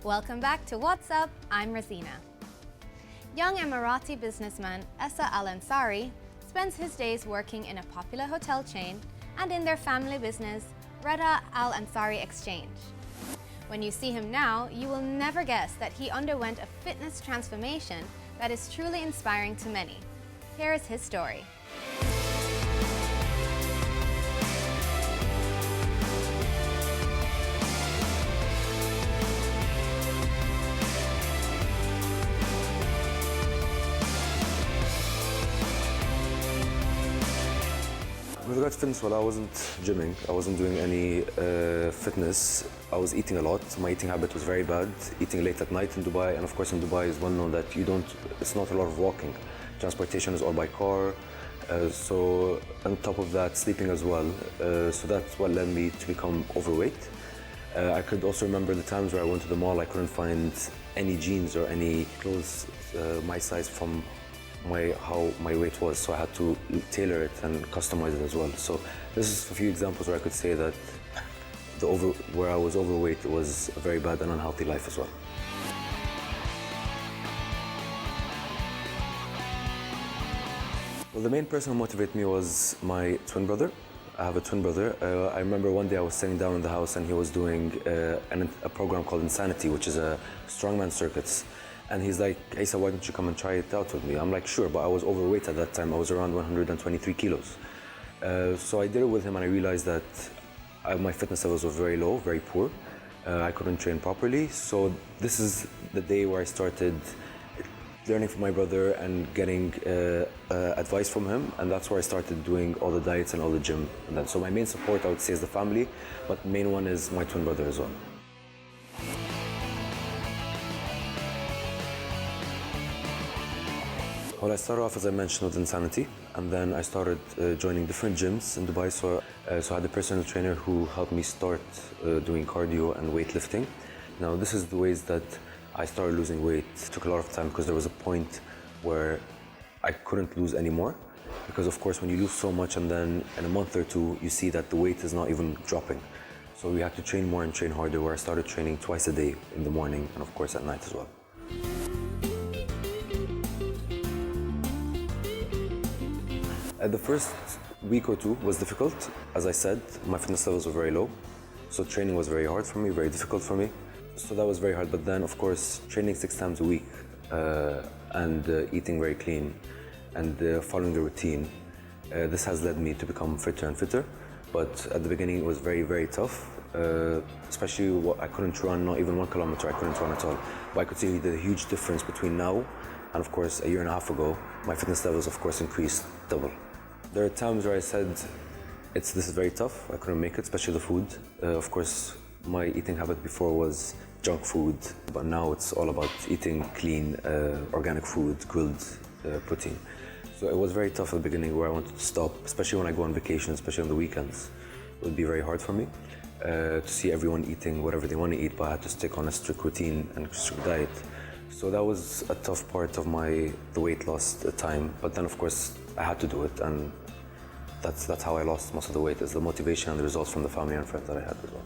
Welcome back to What's Up, I'm Razina. Young Emirati businessman Essa Ansari spends his days working in a popular hotel chain and in their family business, Reda Al Ansari Exchange. When you see him now, you will never guess that he underwent a fitness transformation that is truly inspiring to many. Here is his story. With regard to fitness, well, I wasn't gymming. I wasn't doing any fitness. I was eating a lot. My eating habit was very bad. Eating late at night in Dubai, and of course in Dubai is well known that it's not a lot of walking. Transportation is all by car. So on top of that, sleeping as well. So that's what led me to become overweight. I could also remember the times where I went to the mall, I couldn't find any jeans or any clothes my size from how my weight was, so I had to tailor it and customize it as well. So this is a few examples where I could say that where I was overweight was a very bad and unhealthy life as well. Well, the main person who motivated me was my twin brother. I have a twin brother. I remember one day I was sitting down in the house and he was doing a program called Insanity, which is a strongman circuits. And he's like, Essa, why don't you come and try it out with me? I'm like, sure, but I was overweight at that time. I was around 123 kilos. So I did it with him and I realized that my fitness levels were very low, very poor. I couldn't train properly. So this is the day where I started learning from my brother and getting advice from him. And that's where I started doing all the diets and all the gym. And so my main support, I would say, is the family, but the main one is my twin brother as well. Well, I started off, as I mentioned, with Insanity, and then I started joining different gyms in Dubai. So I had a personal trainer who helped me start doing cardio and weightlifting. Now, this is the ways that I started losing weight. It took a lot of time because there was a point where I couldn't lose anymore. Because, of course, when you lose so much and then in a month or two, you see that the weight is not even dropping. So we had to train more and train harder, where I started training twice a day in the morning and, of course, at night as well. The first week or two was difficult. As I said, my fitness levels were very low. So training was very hard for me, very difficult for me. So that was very hard. But then, of course, training 6 times a week and eating very clean and following the routine, this has led me to become fitter and fitter. But at the beginning, it was very, very tough. Especially I couldn't run, not even 1 kilometer, I couldn't run at all. But I could see the huge difference between now and, of course, a year and a half ago. My fitness levels, of course, increased double. There are times where I said, this is very tough, I couldn't make it, especially the food. Of course, my eating habit before was junk food, but now it's all about eating clean, organic food, grilled protein. So it was very tough at the beginning where I wanted to stop, especially when I go on vacation, especially on the weekends. It would be very hard for me to see everyone eating whatever they want to eat, but I had to stick on a strict routine and strict diet. So that was a tough part of the weight loss time. But then, of course, I had to do it, and that's how I lost most of the weight, is the motivation and the results from the family and friends that I had as well.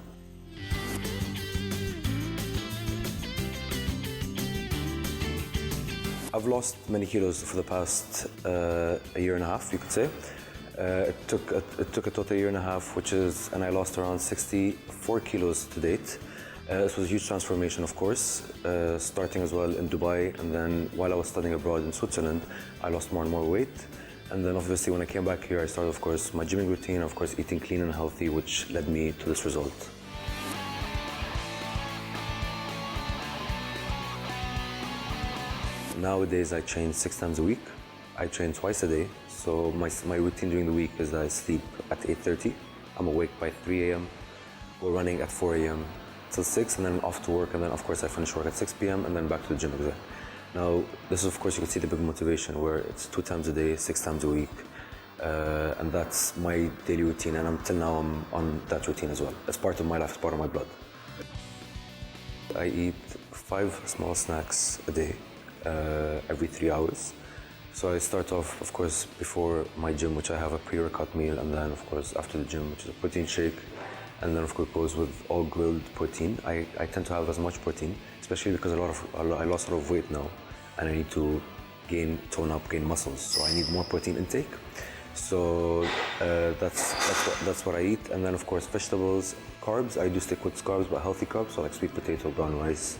I've lost many kilos for the past a year and a half, you could say. It took a total year and a half, and I lost around 64 kilos to date. This was a huge transformation, of course, starting as well in Dubai, and then while I was studying abroad in Switzerland, I lost more and more weight. And then obviously when I came back here, I started, of course, my gymming routine, of course, eating clean and healthy, which led me to this result. Nowadays, I train 6 times a week. I train twice a day. So my routine during the week is that I sleep at 8:30. I'm awake by 3 a.m. We're running at 4 a.m. till 6, and then off to work, and then of course I finish work at 6 p.m. and then back to the gym again. Now, this is, of course, you can see the big motivation where it's 2 times a day, 6 times a week, and that's my daily routine, and until now I'm on that routine as well. It's part of my life, it's part of my blood. I eat 5 small snacks a day, every 3 hours. So I start off, of course, before my gym, which I have a pre-workout meal, and then, of course, after the gym, which is a protein shake, And then of course goes with all grilled protein. I tend to have as much protein, especially because I lost a lot of weight now, and I need to tone up, gain muscles. So I need more protein intake. So that's what I eat. And then of course vegetables, carbs. I do stick with carbs, but healthy carbs, so like sweet potato, brown rice.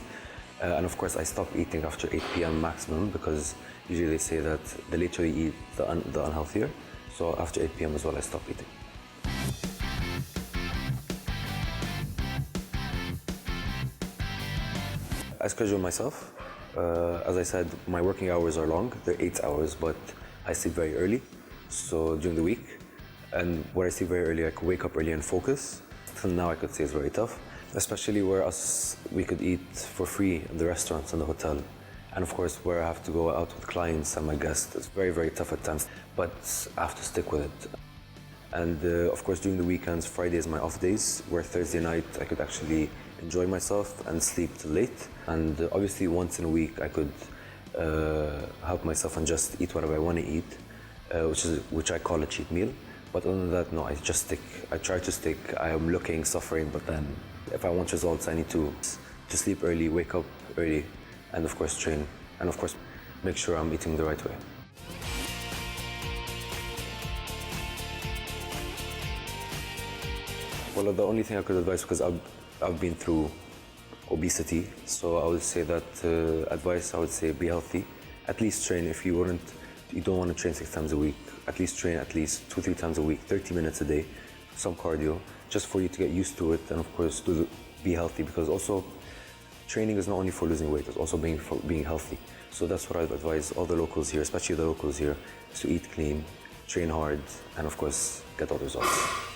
And of course I stop eating after 8 p.m. maximum, because usually they say that the later you eat, the unhealthier. So after 8 p.m. as well, I stop eating. I schedule myself. As I said, my working hours are long. They're 8 hours, but I sleep very early. So during the week, and where I sleep very early, I could wake up early and focus. Till now, I could say it's very tough, especially where we could eat for free in the restaurants and the hotel. And of course, where I have to go out with clients and my guests, it's very, very tough at times, but I have to stick with it. And of course, during the weekends, Friday is my off days, where Thursday night I could actually enjoy myself and sleep till late. And obviously, once in a week, I could help myself and just eat whatever I want to eat, which I call a cheat meal. But other than that, no, I just stick. I try to stick. I am looking, suffering, but then if I want results, I need to sleep early, wake up early, and of course train, and of course make sure I'm eating the right way. Well, the only thing I could advise, because I've been through obesity, so I would say that advice, I would say be healthy. At least train. If you don't want to train 6 times a week, at least train at least 2-3 times a week, 30 minutes a day, some cardio, just for you to get used to it, and of course to be healthy, because also training is not only for losing weight, it's also being healthy. So that's what I'd advise all the locals here, especially the locals here, is to eat clean, train hard, and of course get all the results.